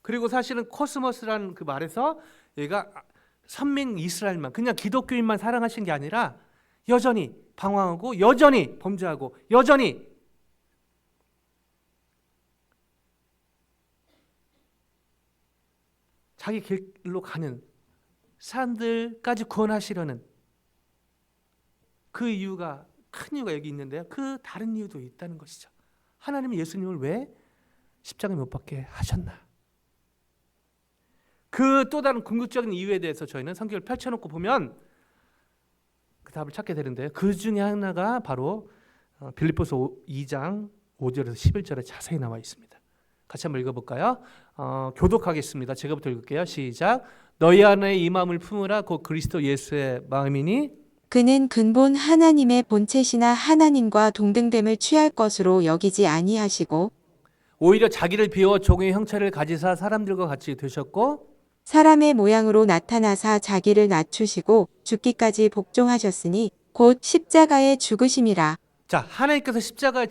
B: 그리고 사실은 코스모스라는 그 말에서 얘가 선민 이스라엘만 그냥 기독교인만 사랑하신 게 아니라 여전히 방황하고 여전히 범죄하고 여전히 자기 길로 가는 사람들까지 구원하시려는 그 이유가 큰 이유가 여기 있는데요. 그 다른 이유도 있다는 것이죠. 하나님이 예수님을 왜 십자가에 못 박게 하셨나? 그 또 다른 궁극적인 이유에 대해서 저희는 성경을 펼쳐놓고 보면 그 답을 찾게 되는데요. 그 중에 하나가 바로 빌립보서 2장 5절에서 11절에 자세히 나와 있습니다. 같이 한번 읽어볼까요? 교독하겠습니다. 제가부터 읽을게요. 시작. 너희 안에 이 마음을 품으라 곧 그리스도 예수의 마음이니
C: 그는 근본 하나님의 본체시나 하나님과 동등됨을 취할 것으로 여기지 아니하시고
B: 오히려 자기를 비워 종의 형체를 가지사 사람들과 같이 되셨고
C: 사람의 모양으로 나타나사 자기를 낮추시고 죽기까지 복종하셨으니 곧 십자가에 죽으심이라.
B: 자, 하나님께서 십자가에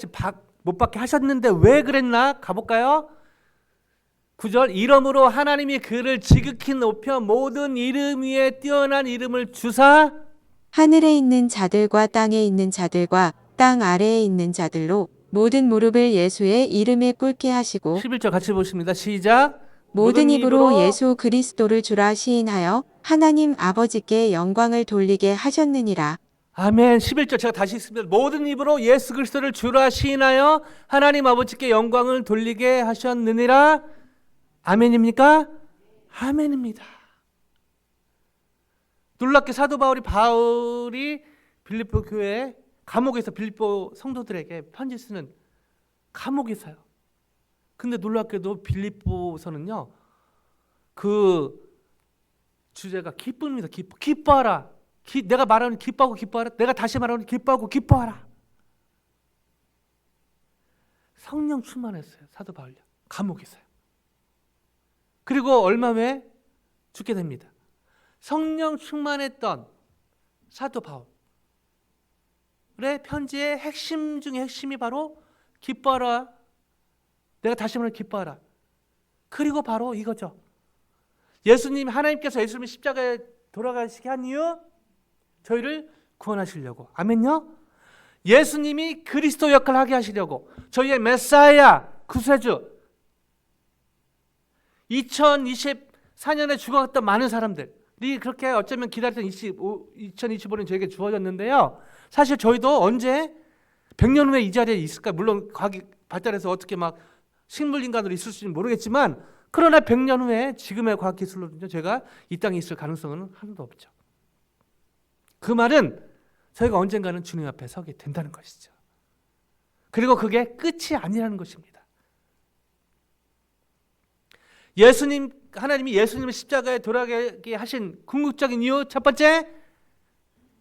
B: 못 박게 하셨는데 왜 그랬나? 가볼까요? 9절 이러므로 하나님이 그를 지극히 높여 모든 이름 위에 뛰어난 이름을 주사
C: 하늘에 있는 자들과 땅에 있는 자들과 땅 아래에 있는 자들로 모든 무릎을 예수의 이름에 꿇게 하시고
B: 11절 같이 보십니다. 시작.
C: 모든 입으로 예수 그리스도를 주라 시인하여 하나님 아버지께 영광을 돌리게 하셨느니라.
B: 아멘. 11절 제가 다시 읽습니다. 모든 입으로 예수 그리스도를 주라 시인하여 하나님 아버지께 영광을 돌리게 하셨느니라. 아멘입니까? 아멘입니다. 놀랍게 사도 바울이 빌립보 교회 감옥에서 빌립보 성도들에게 편지 쓰는 감옥에서요. 근데 놀랍게도 빌립보서는요. 그 주제가 기쁨입니다. 기뻐하라. 내가 말하는 기뻐하고 기뻐하라. 내가 다시 말하는 기뻐하고 기뻐하라. 성령 충만했어요. 사도 바울요. 감옥에서요. 그리고 얼마 후에 죽게 됩니다. 성령 충만했던 사도 바울의 편지의 핵심 중에 핵심이 바로 기뻐하라. 내가 다시 말하는 기뻐하라. 그리고 바로 이거죠. 하나님께서 예수님을 십자가에 돌아가시게 한 이유 저희를 구원하시려고. 아멘요? 예수님이 그리스도 역할을 하게 하시려고 저희의 메사야 구세주 2024년에 죽어갔던 많은 사람들이 그렇게 어쩌면 기다렸던 2025년 저에게 주어졌는데요. 사실 저희도 언제 100년 후에 이 자리에 있을까? 물론 과학이 발달해서 어떻게 막 식물인간으로 있을지는 모르겠지만 그러나 100년 후에 지금의 과학기술로는요. 제가 이 땅에 있을 가능성은 하나도 없죠. 그 말은 저희가 언젠가는 주님 앞에 서게 된다는 것이죠. 그리고 그게 끝이 아니라는 것입니다. 하나님이 예수님을 십자가에 돌아가게 하신 궁극적인 이유 첫 번째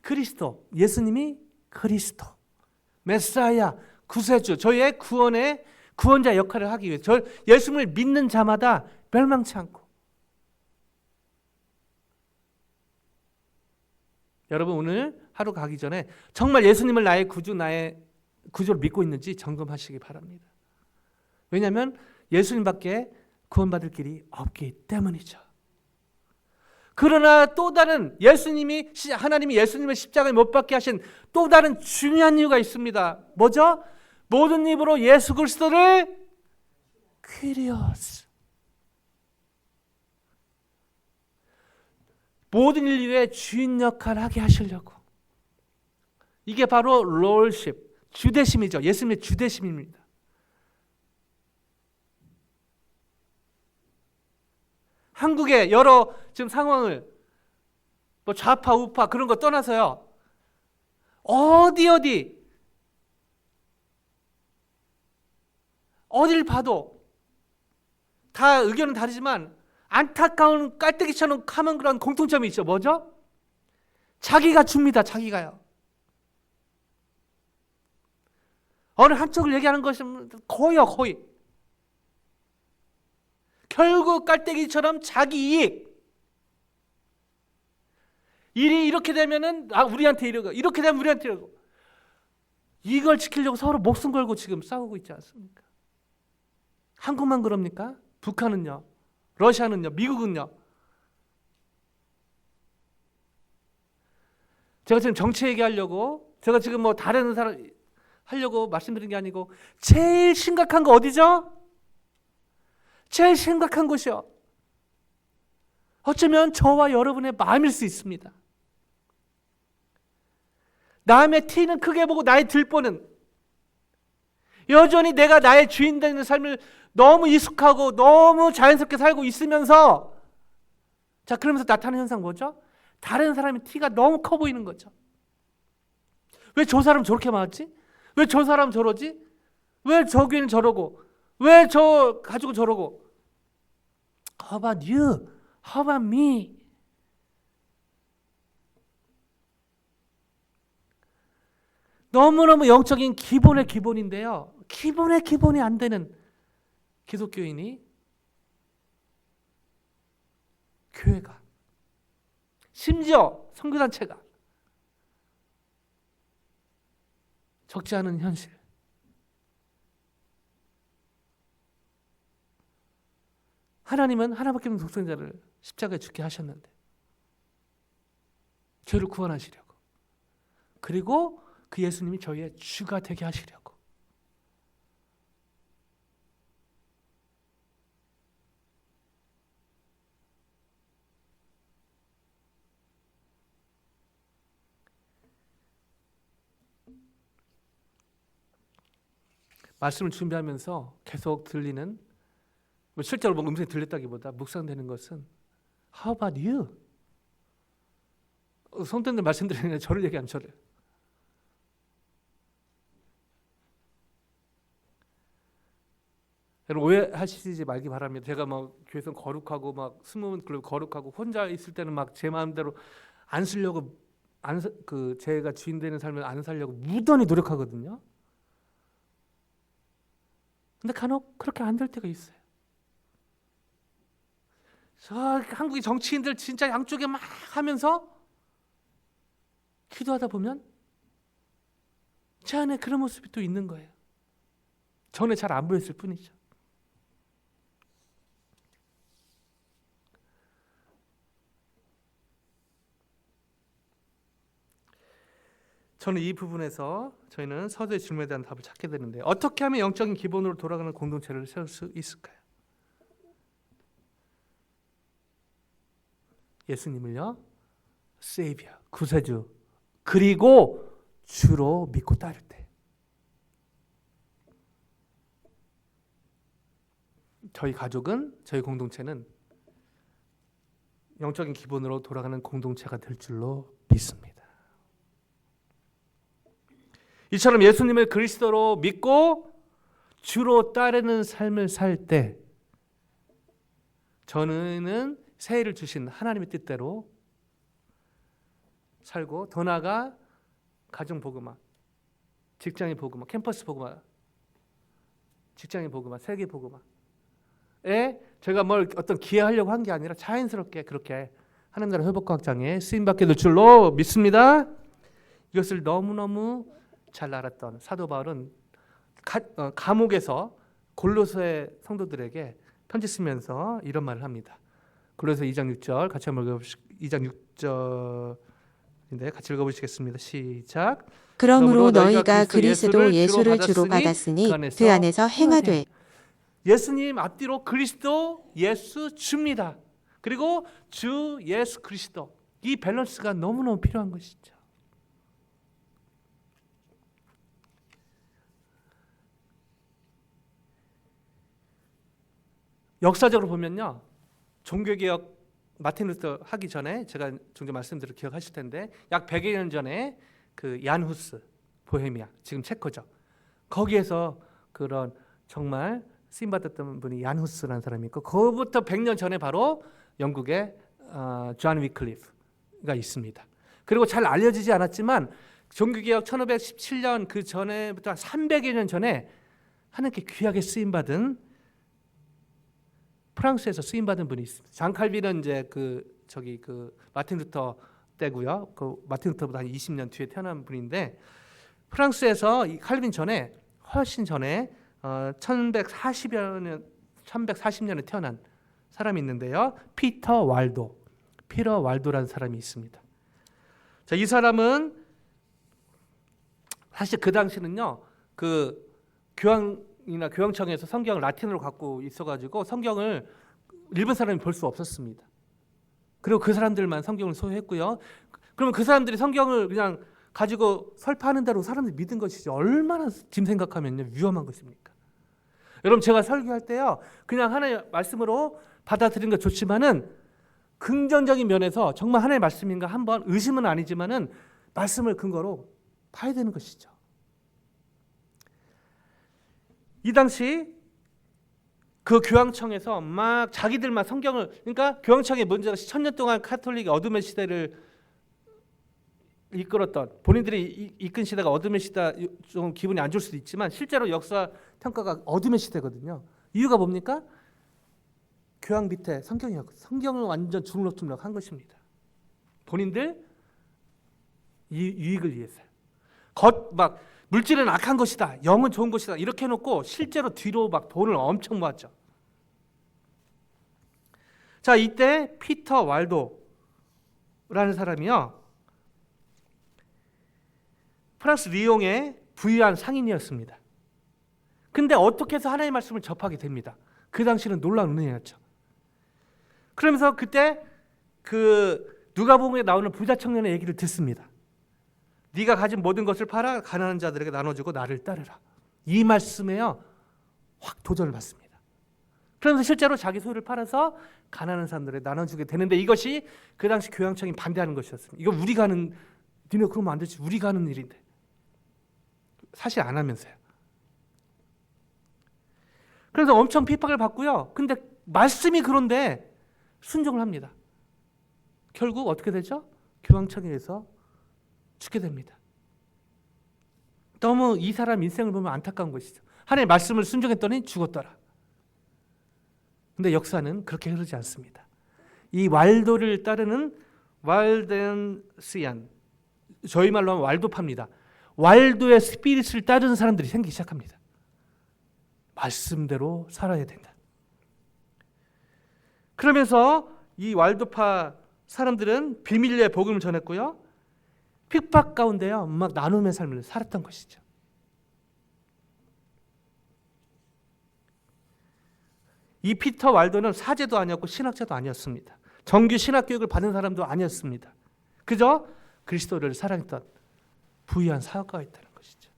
B: 그리스도, 예수님이 그리스도, 메사야, 구세주, 저희의 구원자 역할을 하기 위해 예수님을 믿는 자마다 멸망치 않고 여러분 오늘 하루 가기 전에 정말 예수님을 나의 구주, 나의 구조를 믿고 있는지 점검하시기 바랍니다. 왜냐하면 예수님밖에 구원받을 길이 없기 때문이죠. 그러나 또 다른 하나님이 예수님을 십자가에 못 박게 하신 또 다른 중요한 이유가 있습니다. 뭐죠? 모든 입으로 예수 그리스도를 퀴리오스, 모든 인류의 주인 역할을 하게 하시려고. 이게 바로 롤십, 주대심이죠. 예수님의 주대심입니다. 한국의 여러 지금 상황을 뭐 좌파 우파 그런 거 떠나서요, 어딜 봐도 다 의견은 다르지만 안타까운 깔때기처럼 카면 그런 공통점이 있죠. 뭐죠? 자기가 줍니다. 자기가요. 어느 한쪽을 얘기하는 것은 거의. 결국 깔때기처럼 자기 이익. 일이 이렇게 되면은 우리한테 이러고, 이렇게 되면 우리한테 이러고. 이걸 지키려고 서로 목숨 걸고 지금 싸우고 있지 않습니까? 한국만 그럽니까? 북한은요? 러시아는요? 미국은요? 제가 지금 정치 얘기하려고, 제가 지금 뭐 다른 사람 하려고 말씀드린 게 아니고, 제일 심각한 거 어디죠? 제일 심각한 곳이요. 어쩌면 저와 여러분의 마음일 수 있습니다. 남의 티는 크게 보고 나의 들보는, 여전히 내가 나의 주인 되는 삶을 너무 익숙하고 너무 자연스럽게 살고 있으면서, 자, 그러면서 나타나는 현상 뭐죠? 다른 사람의 티가 너무 커 보이는 거죠. 왜 저 사람 저렇게 맞지? 왜 저 사람 저러지? 왜 저 교회는 저러고? 왜 저 가족은 저러고? How about you? How about me? 너무너무 영적인 기본의 기본인데요, 기본의 기본이 안 되는 기독교인이, 교회가, 심지어 선교단체가 적지 않은 현실. 하나님은 하나밖에 없는 독생자를 십자가에 죽게 하셨는데, 죄를 구원하시려고, 그리고 그 예수님이 저희의 주가 되게 하시려고. 말씀을 준비하면서 계속 들리는, 실제로 뭔가 음성이 들렸다기보다 묵상되는 것은 How about you? 성도님들 말씀드리는 저를 얘기하면 저를. 여러분 오해하시지 말기 바랍니다. 제가 막 교회에서 거룩하고 막 숨은 글로 거룩하고 혼자 있을 때는 막 제 마음대로 안 쓰려고, 제가 주인 되는 삶을 안 살려고 무던히 노력하거든요. 근데 간혹 그렇게 안 될 때가 있어요. 저 한국의 정치인들 진짜 양쪽에 막 하면서 기도하다 보면 제 안에 그런 모습이 또 있는 거예요. 전에 잘 안 보였을 뿐이죠. 저는 이 부분에서 저희는 서두의 질문에 대한 답을 찾게 되는데, 어떻게 하면 영적인 기본으로 돌아가는 공동체를 세울 수 있을까요? 예수님을요, 세이비어, 구세주, 그리고 주로 믿고 따를 때, 저희 가족은, 저희 공동체는 영적인 기본으로 돌아가는 공동체가 될 줄로 믿습니다. 이처럼 예수님을 그리스도로 믿고 주로 따르는 삶을 살 때, 저는 새해를 주신 하나님의 뜻대로 살고, 더 나아가 가정 복음화, 직장의 복음화, 캠퍼스 복음화, 직장의 복음화, 세계 복음화에 제가 뭘 어떤 기여하려고 한 게 아니라 자연스럽게 그렇게 하나님 나라 회복과 확장에 쓰임받게 될 줄로 믿습니다. 이것을 너무너무 잘 알았던 사도 바울은 감옥에서 골로새 성도들에게 편지 쓰면서 이런 말을 합니다. 골로새 2장 6절 같이 한번 2장 6절인데 같이 읽어보시겠습니다. 시작.
C: 그러므로 너희가 그리스도 예수를 주로 받았으니 그 안에서 행하되.
B: 예수님 앞뒤로 그리스도 예수 주입니다. 그리고 주 예수 그리스도, 이 밸런스가 너무너무 필요한 것이죠. 역사적으로 보면요, 종교개혁 마틴 루터 하기 전에 제가 종종 말씀드려 기억하실 텐데 약 100여 년 전에 그 얀 후스, 보헤미아, 지금 체코죠. 거기에서 그런 정말 쓰임받았던 분이 얀 후스라는 사람이 있고, 그거부터 100년 전에 바로 영국의 존 위클리프가 있습니다. 그리고 잘 알려지지 않았지만 종교개혁 1517년 그 전에부터 한 300여 년 전에 하나님께 귀하게 쓰임받은, 프랑스에서 쓰임받은 분이 있습니다. 장 칼빈은 이제 그 마틴 루터 때고요. 그 마틴 루터보다 한 20년 뒤에 태어난 분인데, 프랑스에서 이 칼빈 전에, 훨씬 전에 1140년에 태어난 사람이 있는데요. 피터 왈도라는 사람이 있습니다. 자, 이 사람은 사실 그 당시는요, 그 교황이나 교황청에서 성경을 라틴어로 갖고 있어가지고 성경을 일본 사람이 볼 수 없었습니다. 그리고 그 사람들만 성경을 소유했고요. 그러면 그 사람들이 성경을 그냥 가지고 설파하는 대로 사람들이 믿은 것이지, 얼마나 지금 생각하면요 위험한 것입니까? 여러분, 제가 설교할 때요 그냥 하나의 말씀으로 받아들이는 것 좋지만은 긍정적인 면에서 정말 하나의 말씀인가 한번 의심은 아니지만은 말씀을 근거로 봐야 되는 것이죠. 이 당시 그 교황청에서 막 자기들만 성경을, 그러니까 교황청의 문제가 1000년 동안 카톨릭의 어둠의 시대를 이끌었던, 본인들이 이끈 시대가 어둠의 시대, 좀 기분이 안 좋을 수도 있지만 실제로 역사 평가가 어둠의 시대거든요. 이유가 뭡니까? 교황 밑에 성경이었고, 성경을 완전 주물럭주물럭 한 것입니다. 본인들 유익을 위해서요. 막 물질은 악한 것이다, 영은 좋은 것이다, 이렇게 해놓고 실제로 뒤로 막 돈을 엄청 모았죠. 자, 이때 피터 왈도라는 사람이요, 프랑스 리옹의 부유한 상인이었습니다. 근데 어떻게 해서 하나님의 말씀을 접하게 됩니다. 그 당시는 놀라운 은혜였죠. 그러면서 그때 그 누가복음에 나오는 부자 청년의 얘기를 듣습니다. 네가 가진 모든 것을 팔아 가난한 자들에게 나눠주고 나를 따르라. 이 말씀에요 확 도전을 받습니다. 그러면서 실제로 자기 소유를 팔아서 가난한 사람들에게 나눠주게 되는데, 이것이 그 당시 교황청이 반대하는 것이었습니다. 이거 우리가 하는, 니네 그러면 안 되지, 우리가 하는 일인데. 사실 안 하면서요. 그래서 엄청 핍박을 받고요. 근데 말씀이 그런데 순종을 합니다. 결국 어떻게 되죠? 교황청에 의해서 죽게 됩니다. 너무 이 사람 인생을 보면 안타까운 것이죠. 하나님의 말씀을 순종했더니 죽었더라. 근데 역사는 그렇게 흐르지 않습니다. 이 왈도를 따르는 왈덴시안, 저희 말로 하면 왈도파입니다. 왈도의 스피릿을 따르는 사람들이 생기기 시작합니다. 말씀대로 살아야 된다. 그러면서 이 왈도파 사람들은 비밀리에 복음을 전했고요, 핍박 가운데요 막 나눔의 삶을 살았던 것이죠. 이 피터 왈도는 사제도 아니었고 신학자도 아니었습니다. 정규 신학 교육을 받은 사람도 아니었습니다. 그저 그리스도를 사랑했던 부유한 사역가였다는 것이죠.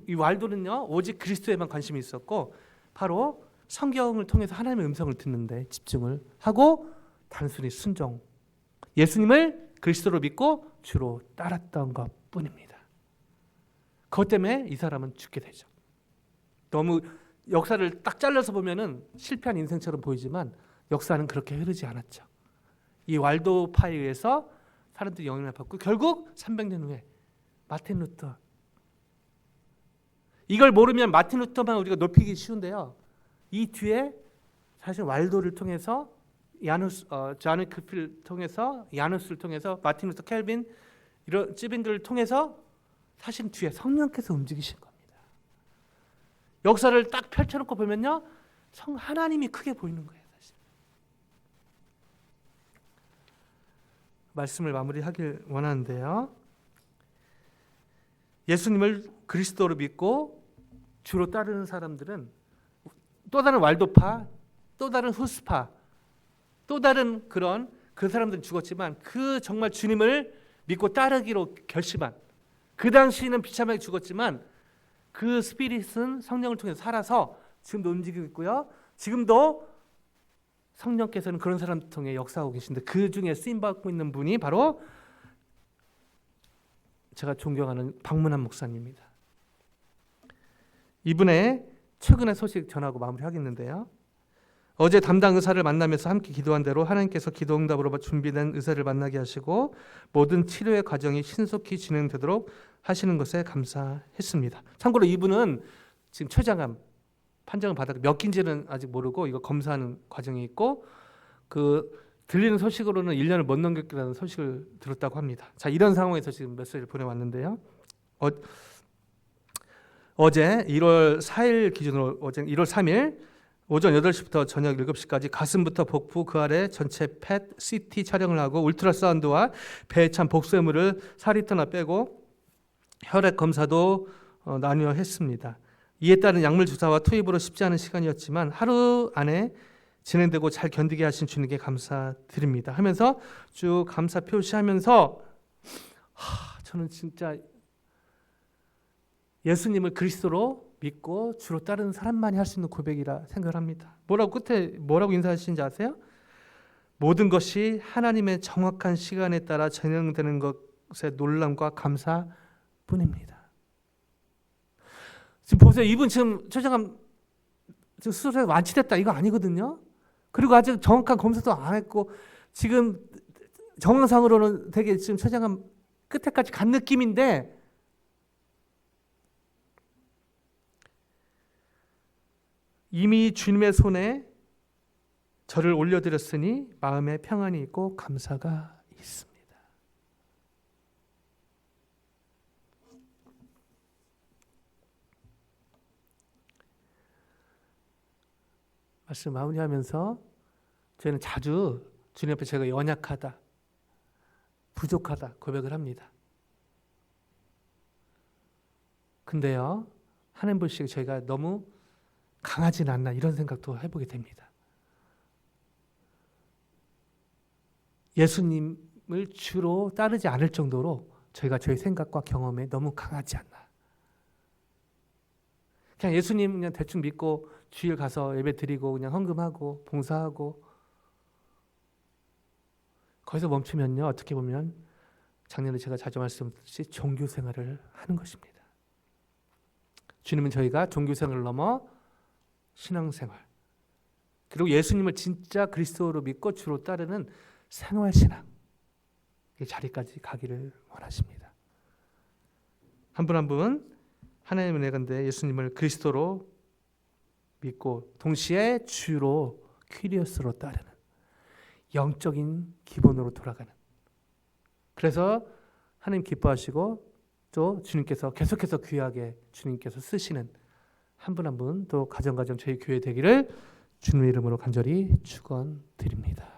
B: 이 왈도는요 오직 그리스도에만 관심이 있었고, 바로 성경을 통해서 하나님의 음성을 듣는 데 집중을 하고 단순히 순종, 예수님을 그리스도로 믿고 주로 따랐던 것뿐입니다. 그것 때문에 이 사람은 죽게 되죠. 너무 역사를 딱 잘라서 보면은 실패한 인생처럼 보이지만 역사는 그렇게 흐르지 않았죠. 이 왈도파에 의해서 사람들이 영향을 받고 결국 300년 후에 마틴 루터, 이걸 모르면 마틴 루터만 우리가 높이기 쉬운데요, 이 뒤에 사실 왈도를 통해서 야누스, 존 위클리프를 통해서, 야누스를 통해서 마틴 루터 켈빈, 이런 찌빈들을 통해서 사실 뒤에 성령께서 움직이신 겁니다. 역사를 딱 펼쳐놓고 보면요, 하나님이 크게 보이는 거예요. 사실. 말씀을 마무리하길 원하는데요. 예수님을 그리스도로 믿고 주로 따르는 사람들은 또 다른 왈도파, 또 다른 후스파, 또 다른 그런 그 사람들은 죽었지만 그 정말 주님을 믿고 따르기로 결심한, 그 당시에는 비참하게 죽었지만 그 스피릿은 성령을 통해서 살아서 지금도 움직이고 있고요. 지금도 성령께서는 그런 사람들 통해 역사하고 계신데 그 중에 쓰임받고 있는 분이 바로 제가 존경하는 박문환 목사님입니다. 이분의 최근의 소식 전하고 마무리하겠는데요. 어제 담당 의사를 만나면서 함께 기도한 대로 하나님께서 기도 응답으로 준비된 의사를 만나게 하시고 모든 치료의 과정이 신속히 진행되도록 하시는 것에 감사했습니다. 참고로 이분은 지금 췌장암 판정을 받았고 몇 기인지는 아직 모르고 이거 검사하는 과정이 있고 그 들리는 소식으로는 1년을 못 넘겼다는 소식을 들었다고 합니다. 자, 이런 상황에서 지금 메시지를 보내왔는데요. 어제 1월 4일 기준으로 어제 1월 3일 오전 8시부터 저녁 7시까지 가슴부터 복부 그 아래 전체 펫, CT 촬영을 하고 울트라사운드와 배에 찬 복수물을 4리터나 빼고 혈액 검사도 나뉘어 했습니다. 이에 따른 약물 주사와 투입으로 쉽지 않은 시간이었지만 하루 안에 진행되고 잘 견디게 하신 주님께 감사드립니다 하면서 쭉 감사 표시하면서 저는 진짜 예수님을 그리스도로 믿고 주로 따르는 사람만이 할 수 있는 고백이라 생각을 합니다. 끝에 뭐라고 인사하시는지 아세요? 모든 것이 하나님의 정확한 시간에 따라 진행되는 것의 놀람과 감사뿐입니다. 지금 보세요. 이분 지금 췌장암 수술해서 완치됐다 이거 아니거든요. 그리고 아직 정확한 검사도 안 했고 지금 정황상으로는 되게 지금 췌장암 끝에까지 간 느낌인데 이미 주님의 손에 저를 올려드렸으니 마음에 평안이 있고 감사가 있습니다. 말씀 마무리하면서 저희는 자주 주님 앞에 제가 연약하다, 부족하다 고백을 합니다. 근데요, 하나님 보시기에 저희가 너무 강하진 않나 이런 생각도 해보게 됩니다. 예수님을 주로 따르지 않을 정도로 저희가 저희 생각과 경험에 너무 강하지 않나. 그냥 예수님 그냥 대충 믿고 주일 가서 예배 드리고 그냥 헌금하고 봉사하고 거기서 멈추면요, 어떻게 보면 작년에 제가 자주 말씀드렸듯이 종교 생활을 하는 것입니다. 주님은 저희가 종교 생활을 넘어 신앙생활 그리고 예수님을 진짜 그리스도로 믿고 주로 따르는 생활신앙 이 자리까지 가기를 원하십니다. 한 분 한 분 하나님의 은혜 가운데 예수님을 그리스도로 믿고 동시에 주로 퀴리오스로 따르는 영적인 기본으로 돌아가는, 그래서 하나님 기뻐하시고 또 주님께서 계속해서 귀하게 주님께서 쓰시는 한 분 한 분 또 가정 저희 교회 되기를 주님의 이름으로 간절히 축원드립니다.